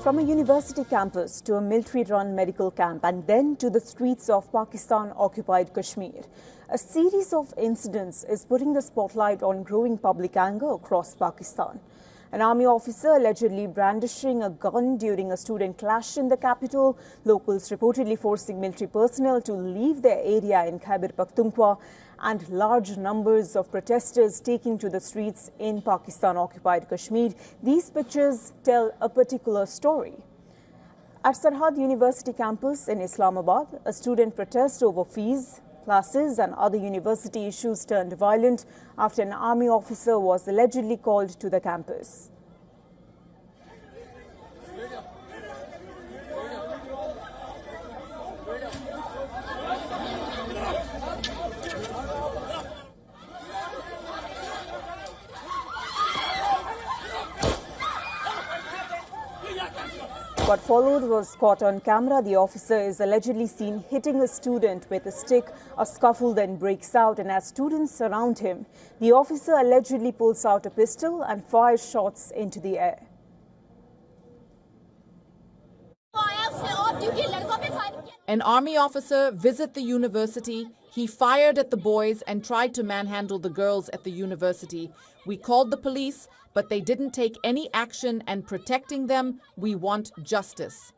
From a university campus to a military-run medical camp and then to the streets of Pakistan-occupied Kashmir, a series of incidents is putting the spotlight on growing public anger across Pakistan. An army officer allegedly brandishing a gun during a student clash in the capital, locals reportedly forcing military personnel to leave their area in Khyber Pakhtunkhwa, and large numbers of protesters taking to the streets in Pakistan-occupied Kashmir. These pictures tell a particular story. At Sarhad University campus in Islamabad, a student protest over fees, classes and other university issues turned violent after an army officer was allegedly called to the campus. What followed was caught on camera. The officer is allegedly seen hitting a student with a stick. A scuffle then breaks out, and as students surround him, the officer allegedly pulls out a pistol and fires shots into the air. An army officer visited the university. He fired at the boys and tried to manhandle the girls at the university. We called the police, but they didn't take any action, and protecting them, we want justice.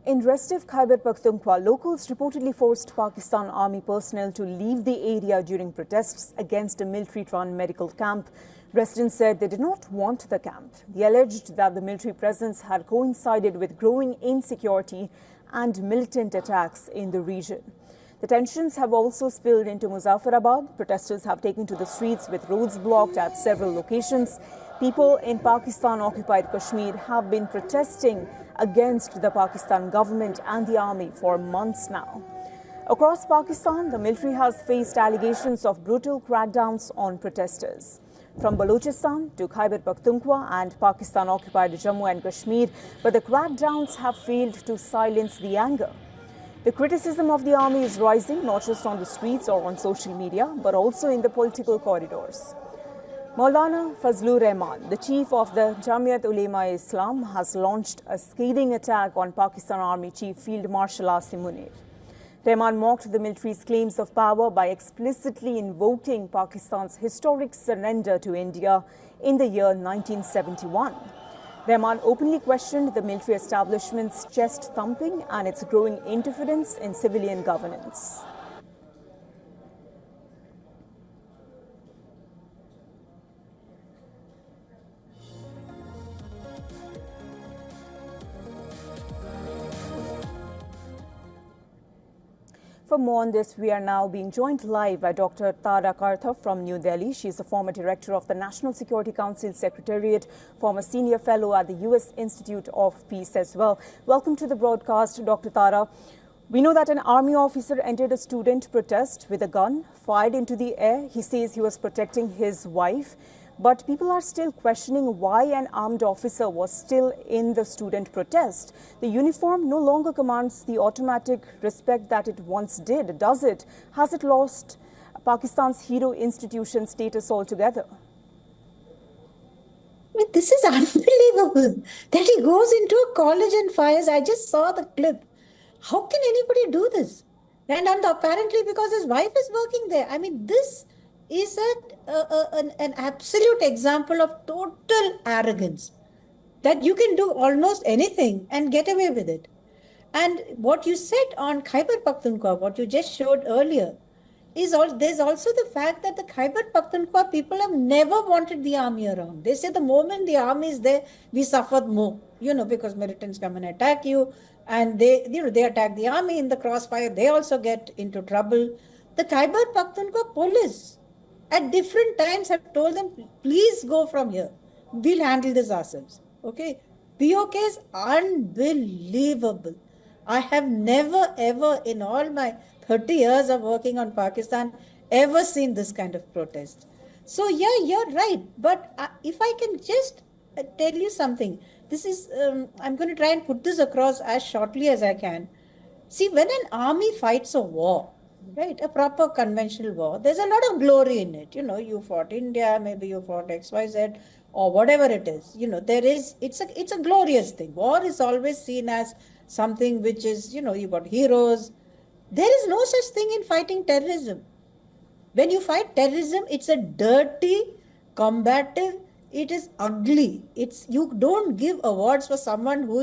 In restive Khyber Pakhtunkhwa, locals reportedly forced Pakistan army personnel to leave the area during protests against a military-run medical camp. Residents said they did not want the camp. They alleged that the military presence had coincided with growing insecurity and militant attacks in the region. The tensions have also spilled into Muzaffarabad. Protesters have taken to the streets with roads blocked at several locations. People in Pakistan-occupied Kashmir have been protesting against the Pakistan government and the army for months now. Across Pakistan, the military has faced allegations of brutal crackdowns on protesters. From Balochistan to Khyber Pakhtunkhwa and Pakistan-occupied Jammu and Kashmir, but the crackdowns have failed to silence the anger. The criticism of the army is rising not just on the streets or on social media, but also in the political corridors. Maulana Fazlur Rahman, the chief of the Jamiat Ulema-e-Islam, has launched a scathing attack on Pakistan Army Chief Field Marshal Asim Munir. Rahman mocked the military's claims of power by explicitly invoking Pakistan's historic surrender to India in the year 1971. Rahman openly questioned the military establishment's chest thumping and its growing interference in civilian governance. For more on this, we are now being joined live by Dr. Tara Kartha from New Delhi. She is a former director of the National Security Council Secretariat, former senior fellow at the U.S. Institute of Peace as well. Welcome to the broadcast, Dr. Tara. We know that an army officer entered a student protest with a gun, fired into the air. He says he was protecting his wife. But people are still questioning why an armed officer was still in the student protest. The uniform no longer commands the automatic respect that it once did, does it? Has it lost Pakistan's hero institution status altogether? This is unbelievable that he goes into a college and fires. I just saw the clip. How can anybody do this? And apparently because his wife is working there. I mean, this is an absolute example of total arrogance, that you can do almost anything and get away with it. And what you said on Khyber Pakhtunkhwa, what you just showed earlier, there's also the fact that the Khyber Pakhtunkhwa people have never wanted the army around. They say the moment the army is there, we suffer more, because militants come and attack you, and they attack the army in the crossfire. They also get into trouble. The Khyber Pakhtunkhwa police at different times have told them, please go from here. We'll handle this ourselves. Okay? POK is unbelievable. I have never, ever in all my 30 years of working on Pakistan, ever seen this kind of protest. So yeah, you're right. But if I can just tell you something, this is, I'm going to try and put this across as shortly as I can. See, when an army fights a war, right, a proper conventional war, there's a lot of glory in it. You fought India, maybe you fought XYZ, or whatever it is. It's a glorious thing. War is always seen as something which is, you've got heroes. There is no such thing in fighting terrorism. When you fight terrorism, it's a dirty, combative, it is ugly. You don't give awards for someone who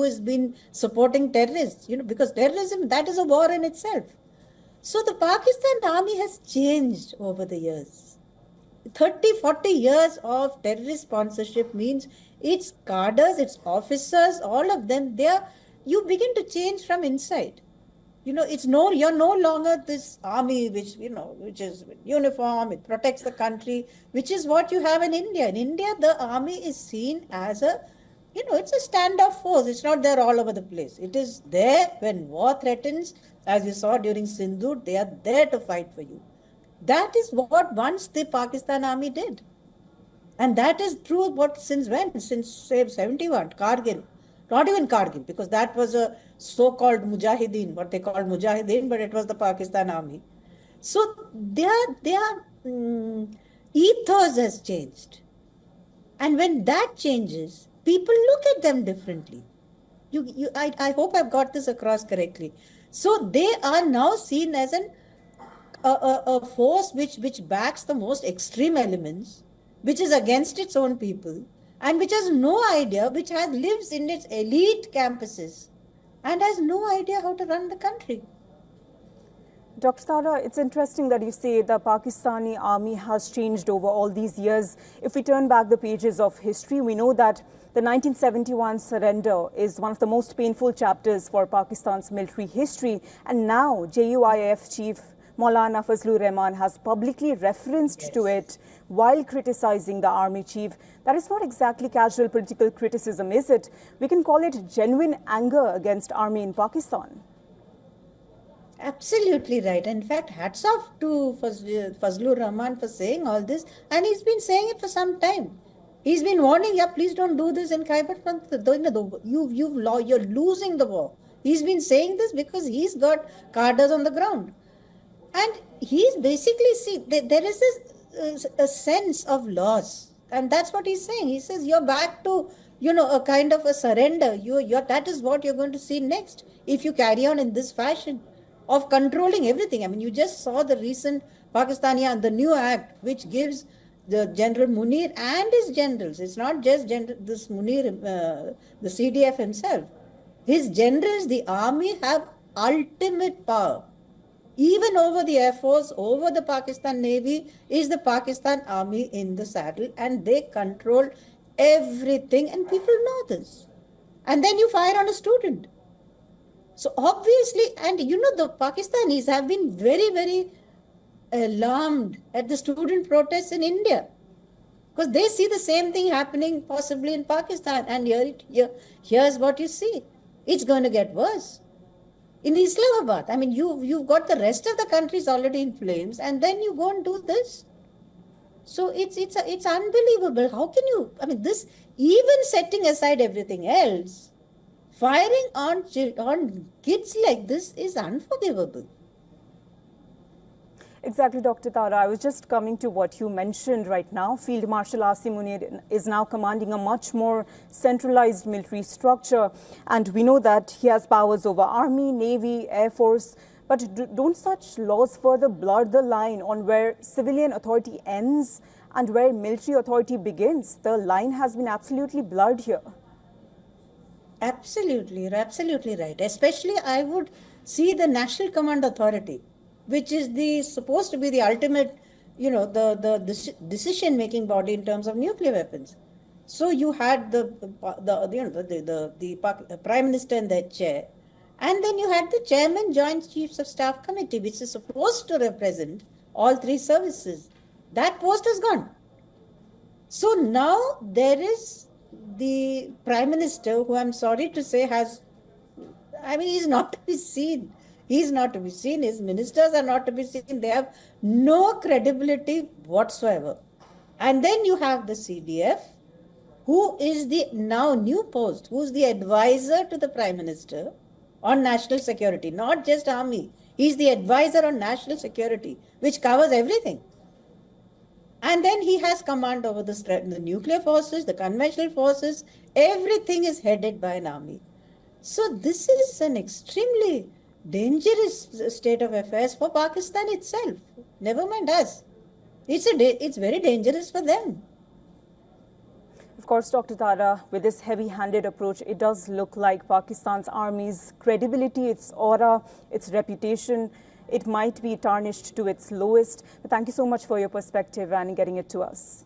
has been supporting terrorists, because terrorism, that is a war in itself. So the Pakistan army has changed over the years. 30, 40 years of terrorist sponsorship means its cadres, its officers, all of them, you begin to change from inside. You're no longer this army which is uniform, it protects the country, which is what you have in India. In India, the army is seen as it's a standoff force. It's not there all over the place. It is there when war threatens, as you saw during Sindhu, they are there to fight for you. That is what once the Pakistan army did. And that is true since when? Since, say, 71, Kargil. Not even Kargil, because that was a so-called Mujahideen, what they called Mujahideen, but it was the Pakistan army. So their ethos has changed. And when that changes, people look at them differently. I hope I've got this across correctly. So they are now seen as a force which backs the most extreme elements, which is against its own people, and which has no idea, which lives in its elite campuses and has no idea how to run the country. Dr. Tara, it's interesting that you say the Pakistani army has changed over all these years. If we turn back the pages of history, we know that the 1971 surrender is one of the most painful chapters for Pakistan's military history. And now JUIF Chief Maulana Fazlur Rahman has publicly referenced to it while criticizing the army chief. That is not exactly casual political criticism, is it? We can call it genuine anger against army in Pakistan. Absolutely right. In fact, hats off to Fazlur Rahman for saying all this. And he's been saying it for some time. He's been warning, please don't do this in Khyber Pakhtunkhwa. You're losing the war. He's been saying this because he's got cadres on the ground. And he's basically, there is this a sense of loss. And that's what he's saying. He says, you're back to, a kind of a surrender. That is what you're going to see next if you carry on in this fashion of controlling everything. I mean, you just saw the recent Pakistani, the new act, which gives the General Munir and his generals, it's not just this Munir, the CDF himself. His generals, the army, have ultimate power. Even over the Air Force, over the Pakistan Navy, is the Pakistan Army in the saddle, and they control everything, and people know this. And then you fire on a student. So obviously, and the Pakistanis have been very, very alarmed at the student protests in India, because they see the same thing happening possibly in Pakistan, and here's what you see. It's going to get worse. In Islamabad, I mean, you've got the rest of the country is already in flames, and then you go and do this. So it's unbelievable. How can you? I mean, this, even setting aside everything else, firing on kids like this is unforgivable. Exactly, Dr. Tara. I was just coming to what you mentioned right now. Field Marshal Asim Munir is now commanding a much more centralized military structure. And we know that he has powers over Army, Navy, Air Force. But don't such laws further blur the line on where civilian authority ends and where military authority begins? The line has been absolutely blurred here. Absolutely, you're absolutely right. Especially, I would see the National Command Authority, which is supposed to be the ultimate, the decision-making body in terms of nuclear weapons. So you had the Prime Minister and their chair, and then you had the Chairman, Joint Chiefs of Staff Committee, which is supposed to represent all three services. That post is gone. So now there is the Prime Minister, who I'm sorry to say he's not to be seen. He's not to be seen. His ministers are not to be seen. They have no credibility whatsoever. And then you have the CDF, who is the now new post, who's the advisor to the Prime Minister on national security, not just army. He's the advisor on national security, which covers everything. And then he has command over the nuclear forces, the conventional forces. Everything is headed by an army. So this is an extremely dangerous state of affairs for Pakistan itself. Never mind us. It's very dangerous for them. Of course, Dr. Tara, with this heavy-handed approach, it does look like Pakistan's army's credibility, its aura, its reputation, it might be tarnished to its lowest. But thank you so much for your perspective and getting it to us.